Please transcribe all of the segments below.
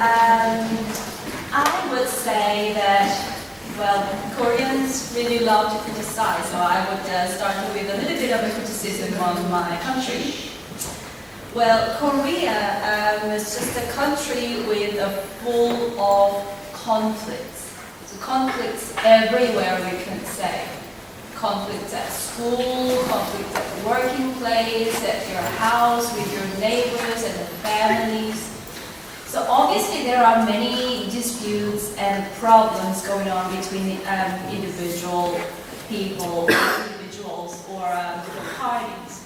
I would say that, well, Koreans really love to criticize, so I would start with a little bit of a criticism on my country. Well, Korea is just a country with a full of conflicts. So conflicts everywhere, we can say. Conflicts at school, conflicts at the working place, at your house, with your neighbors and the families. So obviously there are many disputes and problems going on between individuals or different parties.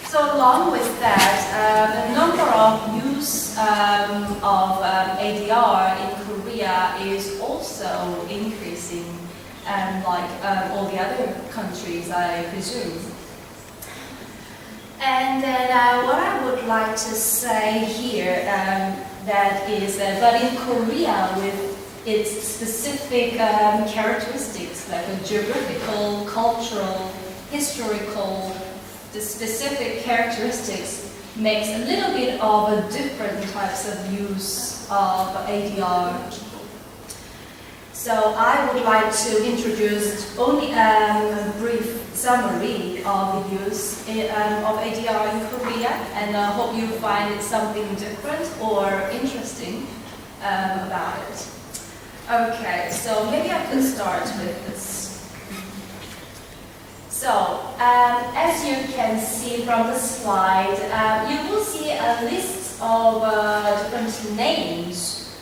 So along with that, the number of use of ADR in Korea is also increasing, like all the other countries, I presume. And then what I would like to say here, that is, but in Korea, with its specific characteristics, like a geographical, cultural, historical, the specific characteristics makes a little bit of a different types of use of ADR. So I would like to introduce only a brief summary of the use of ADR in Korea, and I hope you find it something different or interesting about it. Okay, so maybe I can start with this. So, as you can see from the slide, you will see a list of different names,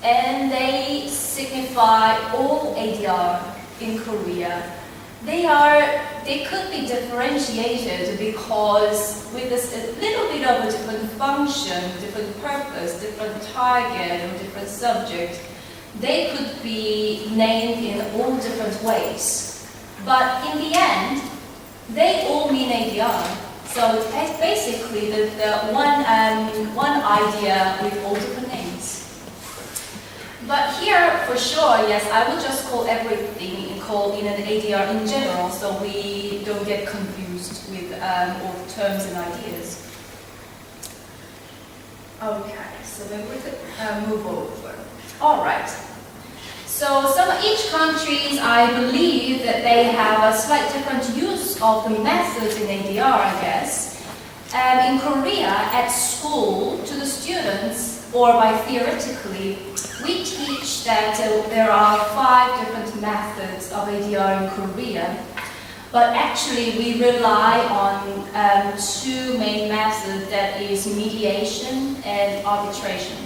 and they signify all ADR in Korea. They could be differentiated because with this a little bit of a different function, different purpose, different target, or different subject, they could be named in all different ways. But in the end, they all mean ADR. So it's basically the one idea with all different names. But here, for sure, yes, I will just call everything called in an ADR in general, so we don't get confused with all the terms and ideas. Okay, so maybe we could move over. All right. So each countries, I believe that they have a slight different use of the methods in ADR, I guess. In Korea, at school, to the students, or by theoretically, we teach that there are 5 different methods of ADR in Korea. But actually, we rely on 2 main methods, that is mediation and arbitration.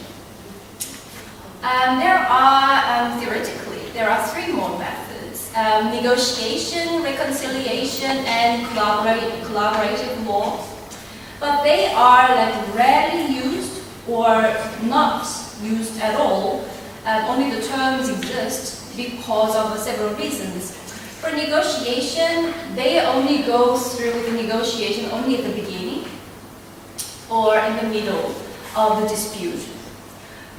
Theoretically, there are 3 more methods: negotiation, reconciliation, and collaborative law. But they are rarely used or not used at all. Only the terms exist because of several reasons. For negotiation, they only go through the negotiation only at the beginning or in the middle of the dispute,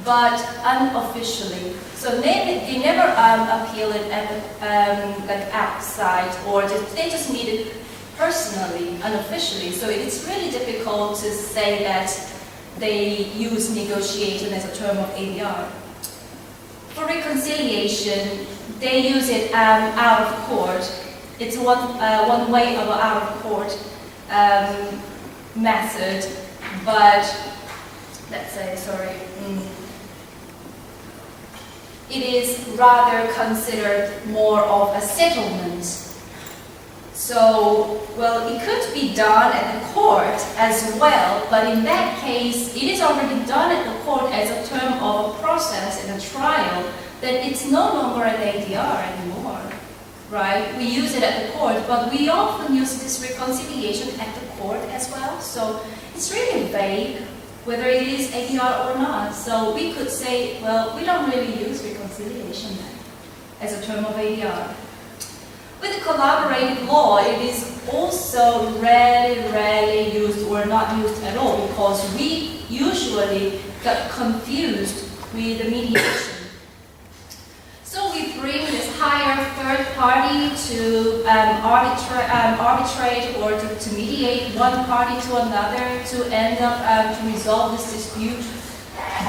but unofficially. So they never appeal it at the outside, or they just meet it personally, unofficially. So it's really difficult to say that they use negotiation as a term of ADR. For reconciliation, they use it out of court. It's one way of an out of court method, but let's say, it is rather considered more of a settlement. So, well, it could be done at the court as well, but in that case, it is already done at the court as a term of a process and a trial, then it's no longer an ADR anymore, right? We use it at the court, but we often use this reconciliation at the court as well, so it's really vague whether it is ADR or not. So we could say, well, we don't really use reconciliation then as a term of ADR. With collaborative law, it is also rarely used or not used at all, because we usually get confused with the mediation. So we bring this higher third party to arbitrate or to mediate one party to another to end up to resolve this dispute.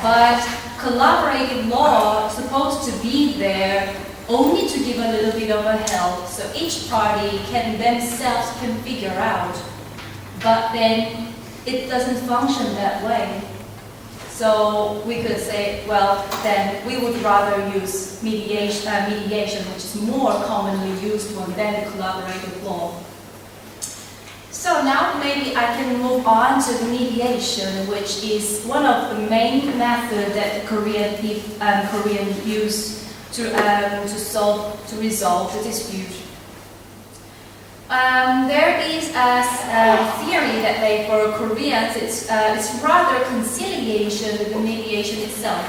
but collaborative law is supposed to be there only to give a little bit of a help, so each party can themselves can figure out. But then it doesn't function that way. So we could say, well, then we would rather use mediation, which is more commonly used one than collaborative law. So now maybe I can move on to the mediation, which is one of the main methods that the Korean use to resolve the dispute. There is a theory that for Koreans it's rather conciliation than mediation itself.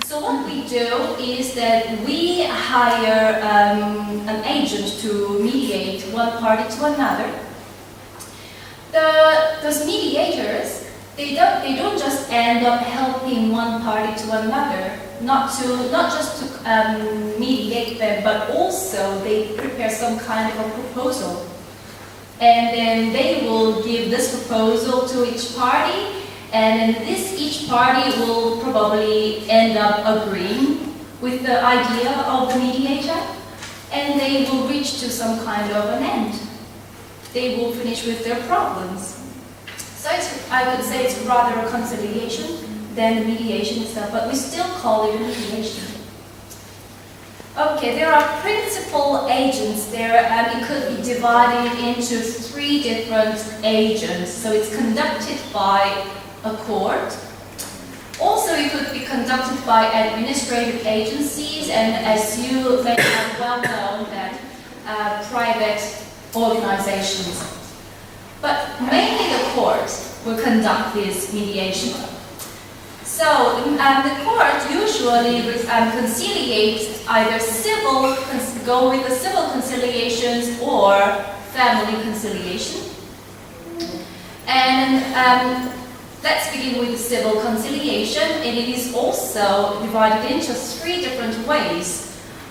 So what we do is that we hire an agent to mediate one party to another. Those mediators, they don't just end up helping one party to another, not just to mediate them, but also they prepare some kind of a proposal, and then they will give this proposal to each party, and then each party will probably end up agreeing with the idea of the mediator, and they will reach to some kind of an end. They will finish with their problems. So I would say it's rather a conciliation than the mediation itself, but we still call it a mediation. Okay, there are principal agents there, and it could be divided into 3 different agents. So it's conducted by a court. Also, it could be conducted by administrative agencies, and as you may have well known, that private organizations. But mainly the court will conduct this mediation. So the court usually conciliates either go with the civil conciliations or family conciliation. And let's begin with the civil conciliation, and it is also divided into 3 different ways.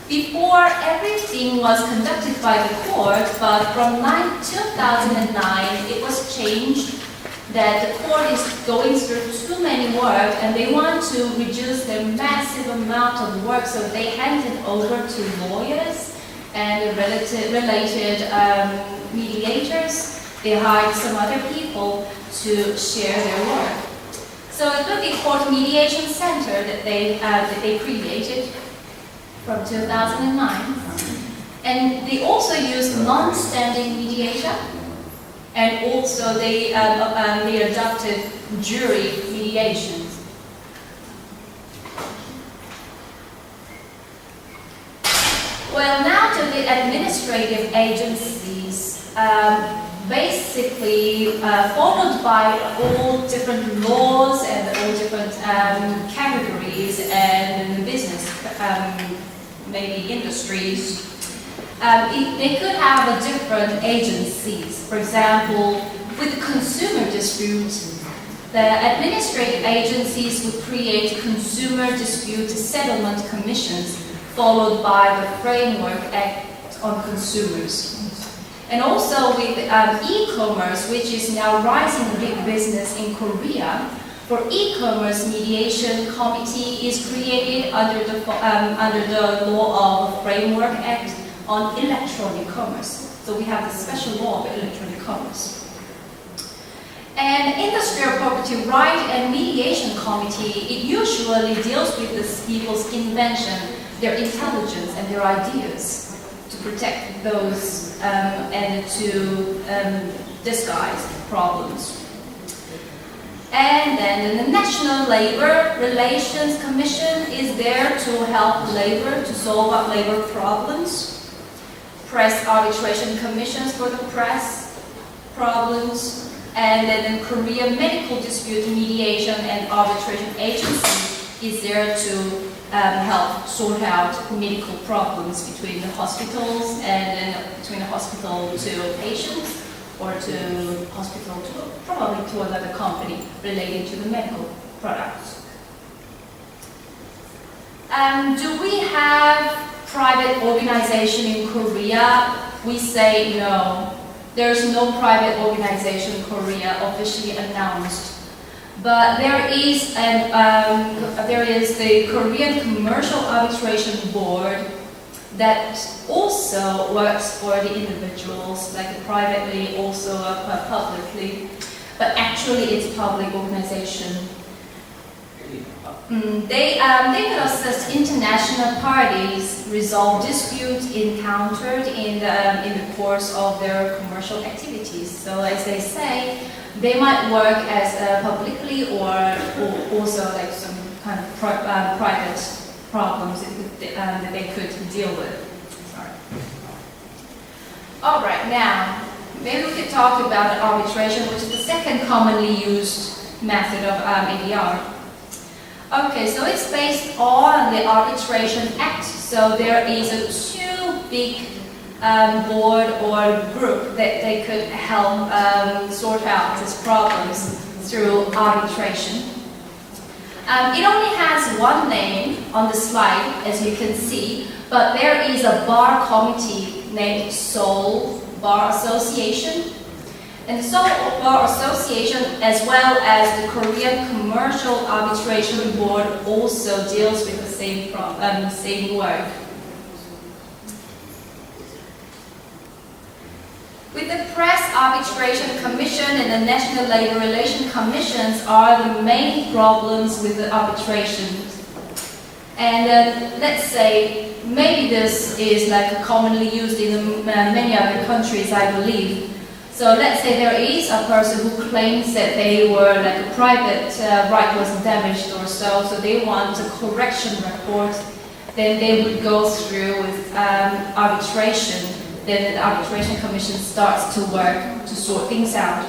Before, everything was conducted by the court, but from 2009, it was changed that the court is going through too many work, and they want to reduce their massive amount of work, so they hand it over to lawyers and related mediators. They hired some other people to share their work. So it could be Court Mediation Center that they created from 2009, and they also use non-standing mediation, and also they adopted jury mediations. Well, now to the administrative agencies, basically followed by all different laws and all different categories and business. Maybe industries, they could have different agencies. For example, with consumer disputes, the administrative agencies would create consumer dispute settlement commissions, followed by the Framework Act on Consumers. And also with e-commerce, which is now rising big business in Korea, for e-commerce mediation committee is created under the law of Framework Act on electronic commerce. So we have the special law of electronic commerce. And industrial property right and mediation committee, it usually deals with the people's invention, their intelligence and their ideas, to protect those and to disguise problems. And then the National Labor Relations Commission is there to help labor to solve up labor problems. Press arbitration commissions for the press problems. And then the Korea Medical Dispute Mediation and Arbitration Agency is there to help sort out medical problems between the hospitals and then between the hospital to patients, or to hospital to probably to another company related to the medical products. Do we have private organization in Korea? We say no. There's no private organization in Korea officially announced. But there is the Korean Commercial Arbitration Board that also works for the individuals, like privately, also publicly. But actually, it's a public organization. They could assist international parties resolve disputes encountered in the course of their commercial activities. So, as they say, they might work as publicly or also like some kind of private problems that they could deal with. Sorry. All right, now maybe we could talk about arbitration, which is the second commonly used method of ADR. Okay, so it's based on the Arbitration Act. So there is a two big board or group that they could help sort out these problems through arbitration. It only has one name on the slide, as you can see, but there is a bar committee named Seoul Bar Association. And the Seoul Bar Association, as well as the Korean Commercial Arbitration Board, also deals with the same work. With the Press Arbitration Commission and the National Labor Relations Commissions are the main problems with the arbitration. And let's say maybe this is like commonly used in many other countries, I believe. So let's say there is a person who claims that they were like a private right was damaged or so they want a correction report. Then they would go through with arbitration. Then the arbitration commission starts to work to sort things out.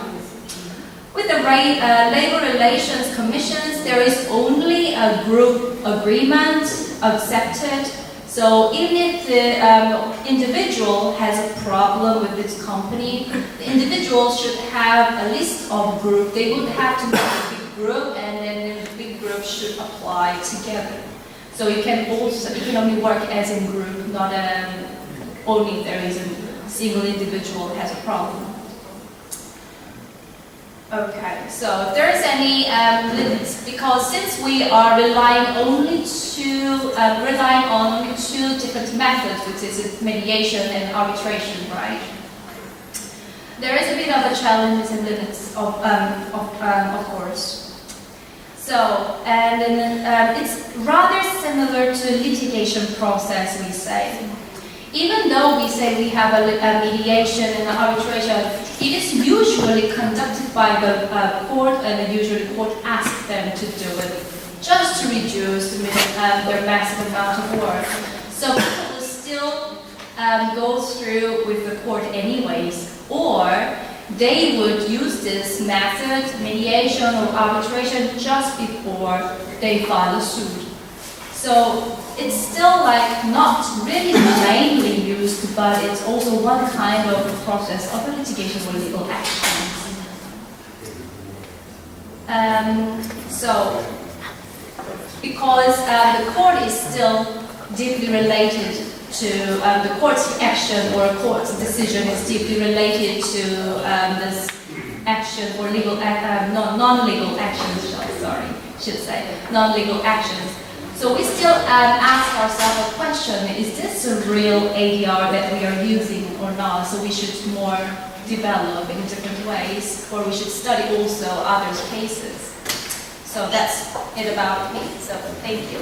With the labor relations commissions, there is only a group agreement accepted. So even if the individual has a problem with this company, the individual should have a list of groups. They would have to make a big group, and then the big group should apply together. So you can only work as a group, not only if there is a single individual who has a problem. Okay, so if there is any limits, because since we are relying on only two different methods, which is mediation and arbitration, right? There is a bit of a challenge and limits of course. So, and then it's rather similar to litigation process, we say. Even though we say we have a mediation and arbitration, it is usually conducted by the court, and usually the court asks them to do it, just to reduce their massive amount of work. So people will still go through with the court anyways, or they would use this method, mediation or arbitration, just before they file a suit. So it's still like not really mainly used, but it's also one kind of process of a litigation or legal action. So because the court is still deeply related to the court's action or a court's decision is deeply related to this action or legal non-legal actions. Non-legal actions. So we still ask ourselves a question: is this a real ADR that we are using or not? So we should more develop in different ways, or we should study also others' cases. So that's it about me. So thank you.